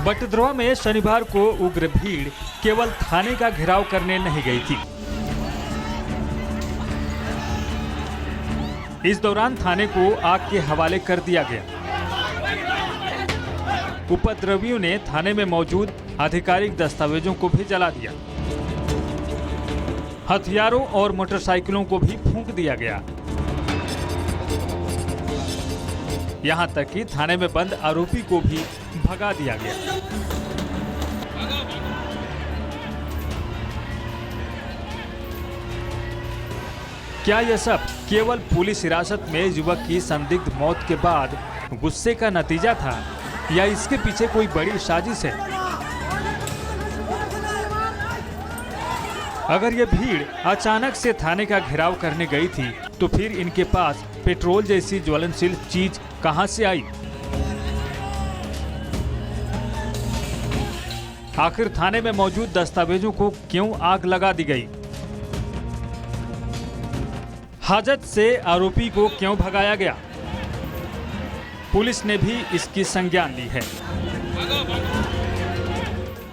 बटद्रवा में शनिवार को उग्र भीड़ केवल थाने का घेराव करने नहीं गई थी। इस दौरान थाने को आग के हवाले कर दिया गया। उपद्रवियों ने थाने में मौजूद आधिकारिक दस्तावेजों को भी जला दिया। हथियारों और मोटरसाइकिलों को भी फूंक दिया गया। यहां तक कि थाने में बंद आरोपी को भी भगा दिया गया। क्या यह सब केवल पुलिस हिरासत में युवक की संदिग्ध मौत के बाद गुस्से का नतीजा था या इसके पीछे कोई बड़ी साजिश है? अगर यह भीड़ अचानक से थाने का घेराव करने गई थी तो फिर इनके पास पेट्रोल जैसी ज्वलनशील चीज कहां से आई? आखिर थाने में मौजूद दस्तावेजों को क्यों आग लगा दी गई? हाजत से आरोपी को क्यों भगाया गया? पुलिस ने भी इसकी संज्ञान ली है।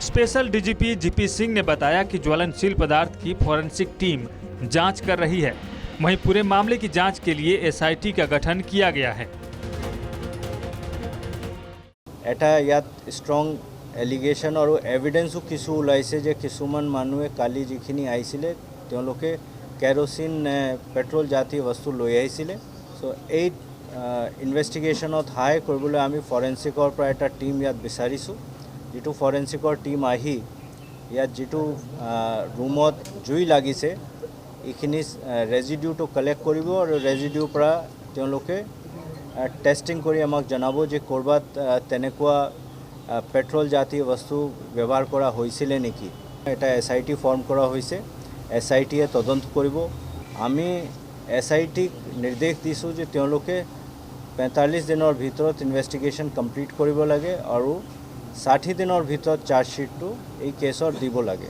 स्पेशल डीजीपी जीपी सिंह ने बताया कि ज्वलनशील पदार्थ की फॉरेंसिक टीम जांच कर रही है। वहीं पूरे मामले की जांच के लिए एसआईटी का गठन किया गया है। এটা ইয়াত ষ্ট্ৰং এলিগেশ্যন আৰু এভিডেন্সো কিছু ওলাইছে যে কিছুমান মানুহে কালি যিখিনি আহিছিলে তেওঁলোকে কেৰোচিন পেট্ৰল জাতীয় বস্তু লৈ আহিছিলে। সো এই ইনভেষ্টিগেশ্যনত সহায় কৰিবলৈ আমি ফৰেনচিকৰ পৰা এটা টিম ইয়াত বিচাৰিছোঁ। যেটো ফৰেনচিকৰ টিম আহি ইয়াত যেটো ৰুমত জুই লাগিছে এইখিনি ৰেজিডিউটো কালেক্ট কৰিব আৰু ৰেজিডিউৰ পৰা তেওঁলোকে টেষ্টিং কৰি আমাক জনাব যে কৰবাত তেনেকুৱা পেট্ৰল জাতীয় বস্তু ব্যৱহাৰ কৰা হৈছিলে নেকি। এটা এসআইটি ফৰ্ম কৰা হৈছে। এসআইটিয়ে তদন্ত কৰিব। আমি এসআইটিক নিৰ্দেশ দিছোঁ যে তেওঁলোকে 45 দিনৰ ভিতৰত ইনভেষ্টিগেশ্যন কমপ্লিট কৰিব লাগে আৰু 60 দিনৰ ভিতৰত চাৰ্জশ্বিটটো এই কেছৰ দিব লাগে।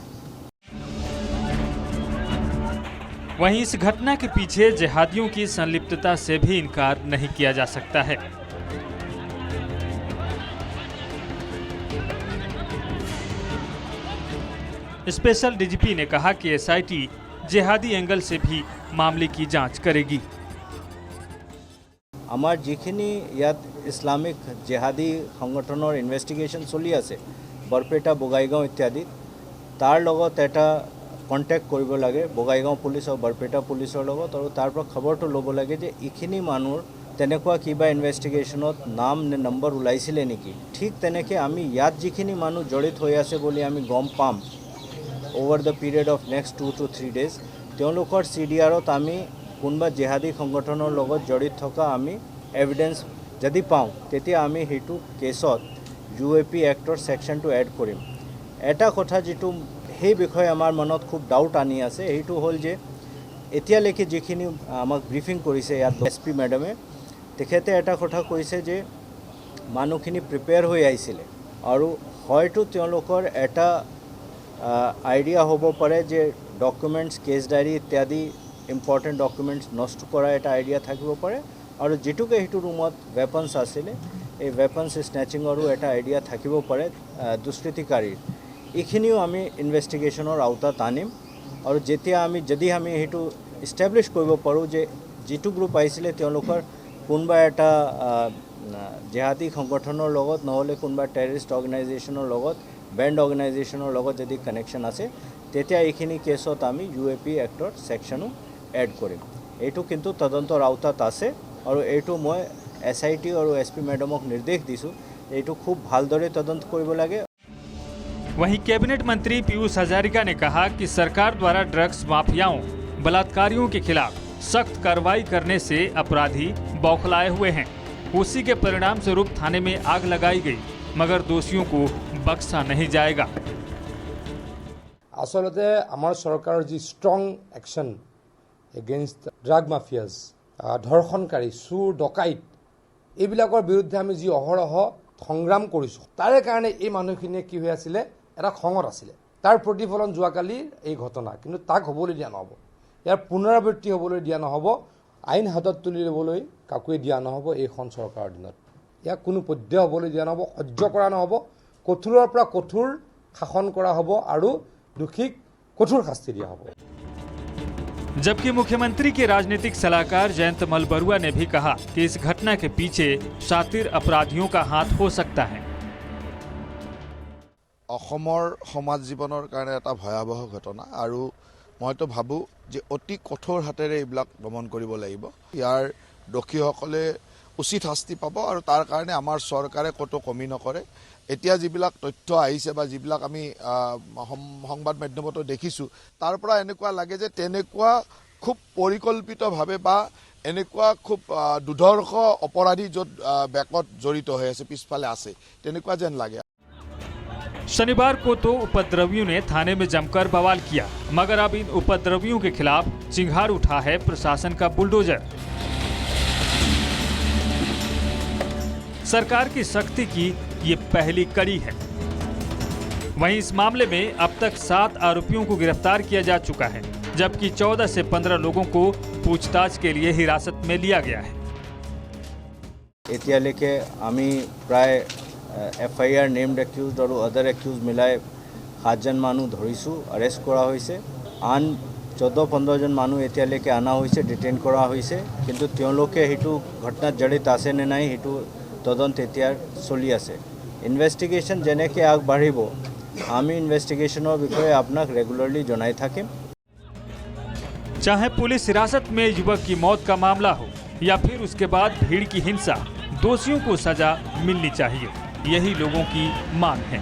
वहीं इस घटना के पीछे जिहादियों की संलिप्तता से भी इनकार नहीं किया जा सकता है। स्पेशल डीजीपी ने कहा कि एसआईटी जिहादी एंगल से भी मामले की जांच करेगी। আমাৰ যিখিনি ইয়াত ইসলামিক জিহাদি সংগঠনৰ ইনভেষ্টিগেশ্যন চলি আছে বৰপেটা বগাইগাঁও ইত্যাদি তাৰ লগত এটা কন্টেক্ট কৰিব লাগে বগাইগাঁও পুলিচ আৰু বৰপেটা পুলিচৰ লগত আৰু তাৰ পৰা খবৰটো ল'ব লাগে যে ইখিনি মানুহৰ তেনেকুৱা কিবা ইনভেষ্টিগেশ্যনত নাম নে নম্বৰ ওলাইছিলে নেকি। ঠিক তেনেকৈ আমি ইয়াত যিখিনি মানুহ জড়িত হৈ আছে বুলি আমি গম পাম over the period of next 2 to 3 days তেওঁলোকৰ CDRত আমি কোনোবা জিহাদি সংগঠনৰ লগত জড়িত থকা আমি এভিডেন্স যদি পাওঁ তেতিয়া আমি হেতু কেছত UAP এক্টৰ সেকশনটো এড কৰিম। এটা কথা যেটো সেই বিষয়ে আমাৰ মনত খুব ডাউট আনি আছে এইটো হ'ল যে এতিয়ালৈকে যিখিনি আমাক ব্ৰিফিং কৰিছে ইয়াত SP মেডামে তেখেতে এটা কথা কৈছে যে মানুহখিনি প্ৰিপেয়াৰ হৈ আহিছিলে আৰু হয়তো তেওঁলোকৰ এটা আইডিয়া হ'ব পাৰে যে ডকুমেণ্টছ কেছ ডায়েৰী ইত্যাদি ইম্পৰ্টেণ্ট ডকুমেণ্টছ নষ্ট কৰা এটা আইডিয়া থাকিব পাৰে আৰু যেটুকে হেতু ৰুমত ৱেপন্স আছিলে এই ৱেপন্স স্নেচিঙৰো এটা আইডিয়া থাকিব পাৰে দুষ্কৃতিকাৰীৰ। এইখিনিও আমি ইনভেষ্টিগেশ্যনৰ আওতাত আনিম আৰু যেতিয়া যদি আমি হেতু ইষ্টাব্লিছ কৰিব পাৰোঁ যে যেটো গ্ৰুপ আহিছিলে তেওঁলোকৰ কোনোবা এটা জিহাদি সংগঠনৰ লগত নহ'লে কোনোবা টেৰৰিষ্ট অৰ্গেনাইজেশ্যনৰ লগত বেণ্ড অৰ্গেনাইজেশ্যনৰ লগত যদি কানেকশ্যন আছে তেতিয়া এইখিনি কেছত আমি UAP এক্টৰ সেকশনো এড কৰিম। এইটো কিন্তু তদন্তৰ আওতাত আছে আৰু এইটো মই SIT আৰু SP মেডামক নিৰ্দেশ দিছোঁ এইটো খুব ভালদৰে তদন্ত কৰিব লাগে। वहीं कैबिनेट मंत्री पीयूष हजारिका ने कहा कि सरकार द्वारा ड्रग्स माफियाओं बलात्कारियों के खिलाफ सख्त कार्रवाई करने से अपराधी बौखलाए हुए हैं। उसी के परिणाम स्वरूप थाने में आग लगाई गई मगर दोषियों को बख्शा नहीं जाएगा। आसलते आमार सरकार जी strong action against drug mafias धर्षणकारी चोर डकाइत এইবিলাকৰ বিৰুদ্ধে আমি যি অহৰহ সংগ্ৰাম কৰিছোঁ তাৰে কাৰণে এই মানুহখিনিয়ে কি হৈ আছিল এটা খঙত আছিল তাৰ প্ৰতিফলন যোৱাকালিৰ এই ঘটনা কিন্তু তাক হ'বলৈ দিয়া নহ'ব ইয়াৰ পুনৰাবৃত্তি হ'বলৈ দিয়া নহ'ব আইন হাতত তুলি ল'বলৈ কাকুৱে দিয়া নহ'ব এইখন চৰকাৰৰ দিনত ইয়াক কোনো পদ্য হ'বলৈ দিয়া নহ'ব সহ্য কৰা নহ'ব কঠোৰৰ পৰা কঠোৰ শাসন কৰা হ'ব আৰু দোষীক কঠোৰ শাস্তি দিয়া হ'ব। जबकि मुख्यमंत्री के राजनीतिक सलाहकार जयंत मलबरुआ ने भी कहा कि इस घटना के पीछे शातिर अपराधियों का हाथ हो सकता है। অসমৰ সমাজ জীৱনৰ কাৰণে এটা ভয়াৱহ ঘটনা আৰু মইতো ভাবো যে অতি কঠোৰ হাতেৰে এইবিলাক দমন কৰিব লাগিব। ইয়াৰ দোষীসকলে উচিত শাস্তি পাব আৰু তাৰ কাৰণে আমাৰ চৰকাৰে কতো কমি নকৰে। এতিয়া যিবিলাক তথ্য আহিছে বা যিবিলাক আমি সংবাদ মাধ্যমতো দেখিছোঁ তাৰ পৰা এনেকুৱা লাগে যে তেনেকুৱা খুব পৰিকল্পিতভাৱে বা এনেকুৱা খুব দুৰ্ধৰ্ষ অপৰাধী য'ত বেকত জড়িত হৈ আছে পিছফালে আছে তেনেকুৱা যেন লাগে। शनिवार को तो उपद्रवियों ने थाने में जमकर बवाल किया, मगर अब इन उपद्रवियों के खिलाफ चिंगार उठा है प्रशासन का बुलडोजर। सरकार की सख्ती की ये पहली कड़ी है। वहीं इस मामले में अब तक 7 आरोपियों को गिरफ्तार किया जा चुका है, जबकि 14 से 15 लोगों को पूछताछ के लिए हिरासत में लिया गया है। এতিয়ালৈকে আমি প্ৰায় FIR নেমড একিউজড আৰু আদাৰ একিউজ মিলাই 7জন মানুহ ধৰিছোঁ, আৰেষ্ট কৰা হৈছে। আন 14-15 জন মানুহ এতিয়ালৈকে অনা হৈছে, ডিটেইন কৰা হৈছে, কিন্তু তেওঁলোকে সেইটো ঘটনাত জড়িত আছে নে নাই সেইটো তদন্ত এতিয়া চলি আছে। ইনভেষ্টিগেশ্যন যেনেকৈ আগবাঢ়িব আমি ইনভেষ্টিগেশ্যনৰ বিষয়ে আপোনাক ৰেগুলাৰলি জনাই থাকিম। चाहे पुलिस हिरासत में युवक की मौत का मामला हो या फिर उसके बाद भीड़ की हिंसा, दोषियों को सजा मिलनी चाहिए, यही लोगों की मांग है।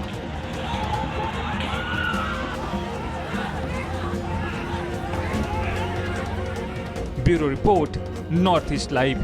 Bureau report, north east live.